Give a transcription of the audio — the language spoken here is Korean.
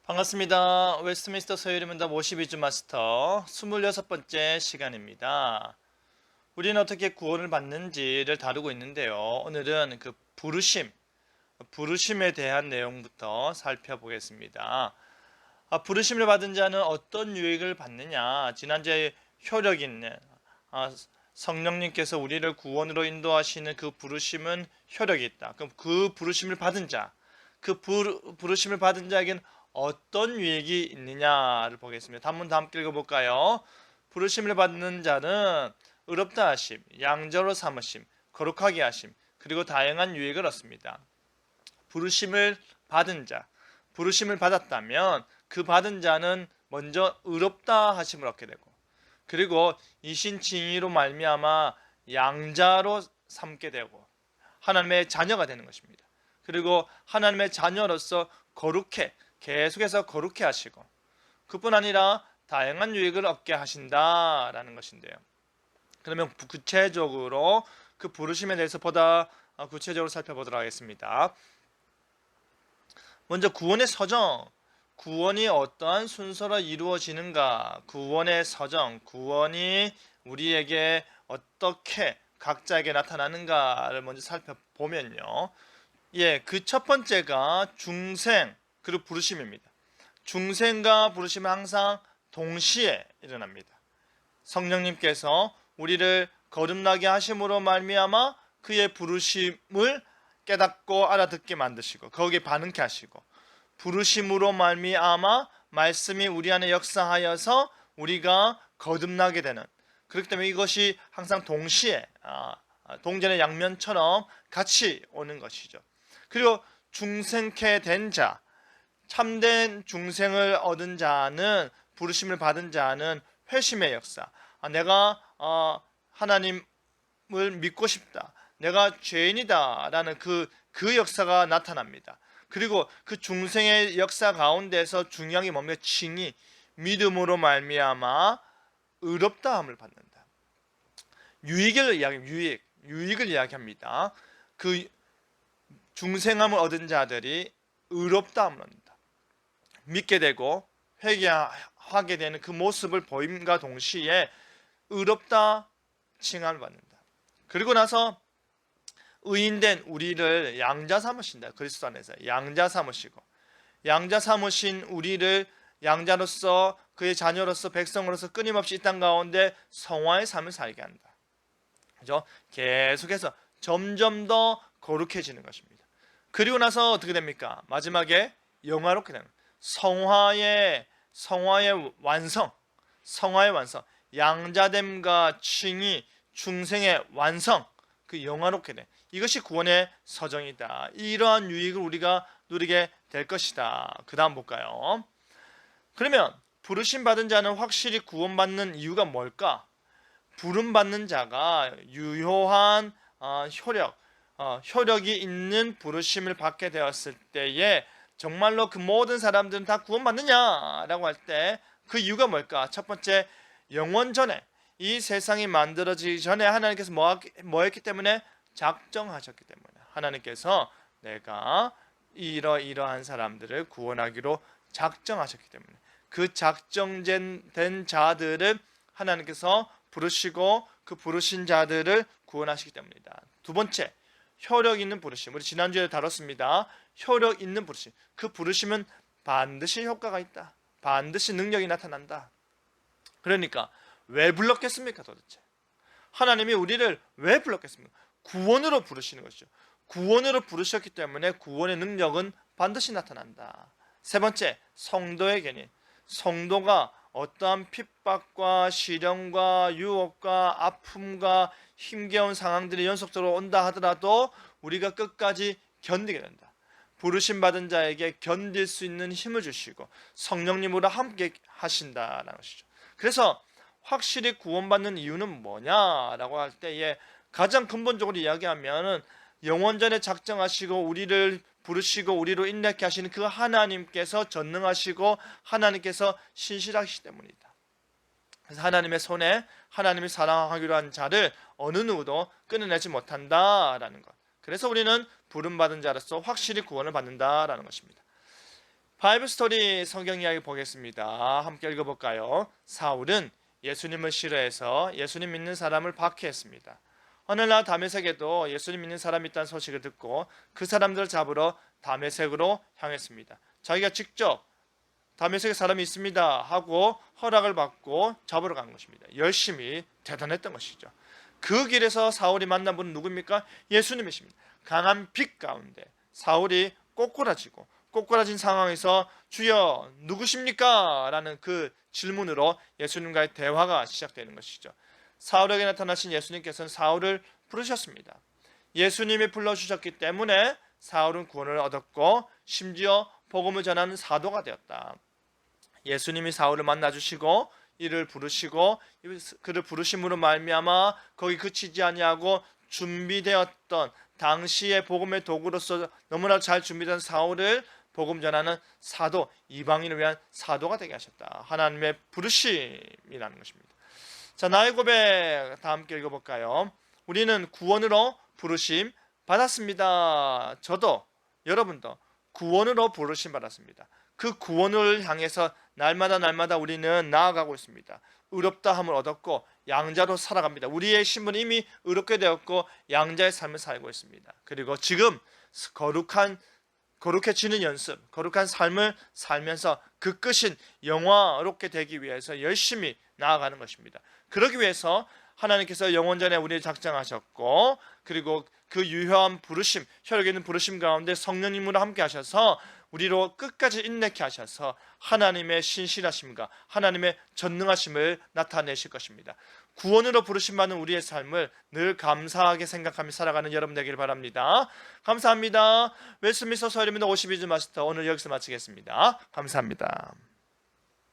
반갑습니다. 웨스트민스터 서유리문답 52주 마스터 26번째 시간입니다. 우리는 어떻게 구원을 받는지를 다루고 있는데요. 오늘은 그 부르심에 대한 내용부터 살펴보겠습니다. 부르심을 받은 자는 어떤 유익을 받느냐? 지난주에 효력 있는 성령님께서 우리를 구원으로 인도하시는 그 부르심은 효력이 있다. 그럼 그 부르심을 받은 자, 부르심을 받은 자에게는 어떤 유익이 있느냐를 보겠습니다. 한번 함께 읽어볼까요? 부르심을 받는 자는 의롭다 하심, 양자로 삼으심, 거룩하게 하심, 그리고 다양한 유익을 얻습니다. 부르심을 받은 자, 부르심을 받았다면 그 받은 자는 먼저 의롭다 하심을 얻게 되고, 그리고 이신칭의로 말미암아 양자로 삼게 되고 하나님의 자녀가 되는 것입니다. 그리고 하나님의 자녀로서 계속해서 거룩해 하시고, 그뿐 아니라 다양한 유익을 얻게 하신다라는 것인데요. 그러면 구체적으로 그 부르심에 대해서 보다 구체적으로 살펴보도록 하겠습니다. 먼저 구원의 서정, 구원이 어떠한 순서로 이루어지는가, 구원의 서정, 구원이 우리에게 어떻게 각자에게 나타나는가를 먼저 살펴보면요. 그 첫 번째가 중생 그리고 부르심입니다. 중생과 부르심은 항상 동시에 일어납니다. 성령님께서 우리를 거듭나게 하심으로 말미암아 그의 부르심을 깨닫고 알아듣게 만드시고 거기에 반응케 하시고, 부르심으로 말미암아 말씀이 우리 안에 역사하여서 우리가 거듭나게 되는, 그렇기 때문에 이것이 항상 동시에 동전의 양면처럼 같이 오는 것이죠. 그리고 중생케 된 자, 참된 중생을 얻은 자는, 부르심을 받은 자는 회심의 역사, 내가 하나님을 믿고 싶다, 내가 죄인이다 라는 그 역사가 나타납니다. 그리고 그 중생의 역사 가운데서 중요한 게 뭡니까? 칭의, 믿음으로 말미암아 의롭다함을 받는다. 유익을 이야기합니다. 그 중생함을 얻은 자들이 의롭다함을 얻는다. 믿게 되고 회개하게 되는 그 모습을 보임과 동시에 의롭다 칭함을 받는다. 그리고 나서 의인된 우리를 양자 삼으신다. 그리스도 안에서 양자 삼으시고, 양자 삼으신 우리를 양자로서, 그의 자녀로서, 백성으로서 끊임없이 이 땅 가운데 성화의 삶을 살게 한다. 그죠? 계속해서 점점 더 거룩해지는 것입니다. 그리고 나서 어떻게 됩니까? 마지막에 영화롭게 되는 성화의 완성, 양자됨과 칭의, 중생의 완성, 그 영화롭게 돼. 이것이 구원의 서정이다. 이러한 유익을 우리가 누리게 될 것이다. 그 다음 볼까요? 그러면 부르심 받은 자는 확실히 구원받는 이유가 뭘까? 부름 받는 자가 유효한 효력이 있는 부르심을 받게 되었을 때에 정말로 그 모든 사람들은 다 구원받느냐라고 할 때 그 이유가 뭘까? 첫 번째, 영원 전에, 이 세상이 만들어지기 전에 하나님께서 뭐 했기 때문에? 작정하셨기 때문에 하나님께서 내가 이러이러한 사람들을 구원하기로 작정하셨기 때문에 그 작정된 자들을 하나님께서 부르시고 그 부르신 자들을 구원하시기 때문이다. 두 번째, 효력 있는 부르심. 우리 지난주에 다뤘습니다. 효력 있는 부르심. 그 부르심은 반드시 효과가 있다. 반드시 능력이 나타난다. 그러니까 왜 불렀겠습니까 도대체? 하나님이 우리를 왜 불렀겠습니까? 구원으로 부르시는 것이죠. 구원으로 부르셨기 때문에 구원의 능력은 반드시 나타난다. 세 번째, 성도의 견인. 성도가 어떠한 핍박과 시련과 유혹과 아픔과 힘겨운 상황들이 연속적으로 온다 하더라도 우리가 끝까지 견디게 된다. 부르심 받은 자에게 견딜 수 있는 힘을 주시고 성령님으로 함께 하신다라는 것이죠. 그래서 확실히 구원받는 이유는 뭐냐라고 할 때에 가장 근본적으로 이야기하면 영원전에 작정하시고 우리를 부르시고 우리로 인내케 하시는 그 하나님께서 전능하시고 하나님께서 신실하시기 때문이다. 그래서 하나님의 손에 하나님이 사랑하기로 한 자를 어느 누구도 끊어내지 못한다라는 것. 그래서 우리는 부름받은 자로서 확실히 구원을 받는다라는 것입니다. 바이블 스토리 성경 이야기 보겠습니다. 함께 읽어볼까요? 사울은 예수님을 싫어해서 예수님 믿는 사람을 박해했습니다. 어느 날 다메섹에도 예수님 믿는 사람이 있다는 소식을 듣고 그 사람들을 잡으러 다메섹으로 향했습니다. 자기가 직접 다메섹에 사람이 있습니다 하고 허락을 받고 잡으러 간 것입니다. 열심히 대단했던 것이죠. 그 길에서 사울이 만난 분은 누구입니까? 예수님이십니다. 강한 빛 가운데 사울이 꼬꾸라진 상황에서 주여 누구십니까? 라는 그 질문으로 예수님과의 대화가 시작되는 것이죠. 사울에게 나타나신 예수님께서는 사울을 부르셨습니다. 예수님이 불러주셨기 때문에 사울은 구원을 얻었고 심지어 복음을 전하는 사도가 되었다. 예수님이 사울을 만나주시고 이를 부르시고 그를 부르심으로 말미암아 거기 그치지 아니하고 준비되었던 당시의 복음의 도구로서 너무나 잘 준비된 사울을 복음 전하는 사도, 이방인을 위한 사도가 되게 하셨다. 하나님의 부르심이라는 것입니다. 자, 나의 고백 다 함께 읽어볼까요? 우리는 구원으로 부르심 받았습니다. 저도 여러분도 구원으로 부르심 받았습니다. 그 구원을 향해서 날마다 우리는 나아가고 있습니다. 의롭다 함을 얻었고 양자로 살아갑니다. 우리의 신분은 이미 의롭게 되었고 양자의 삶을 살고 있습니다. 그리고 지금 거룩해지는 연습, 거룩한 삶을 살면서 그 끝인 영화롭게 되기 위해서 열심히 나아가는 것입니다. 그러기 위해서 하나님께서 영원전에 우리를 작정하셨고 그리고 그 유효한 부르심, 혈육 있는 부르심 가운데 성령님으로 함께 하셔서 우리로 끝까지 인내케 하셔서 하나님의 신실하심과 하나님의 전능하심을 나타내실 것입니다. 구원으로 부르심 받는 우리의 삶을 늘 감사하게 생각하며 살아가는 여러분 되길 바랍니다. 감사합니다. 웨스민스터 서울입니다. 52주 마스터 오늘 여기서 마치겠습니다. 감사합니다.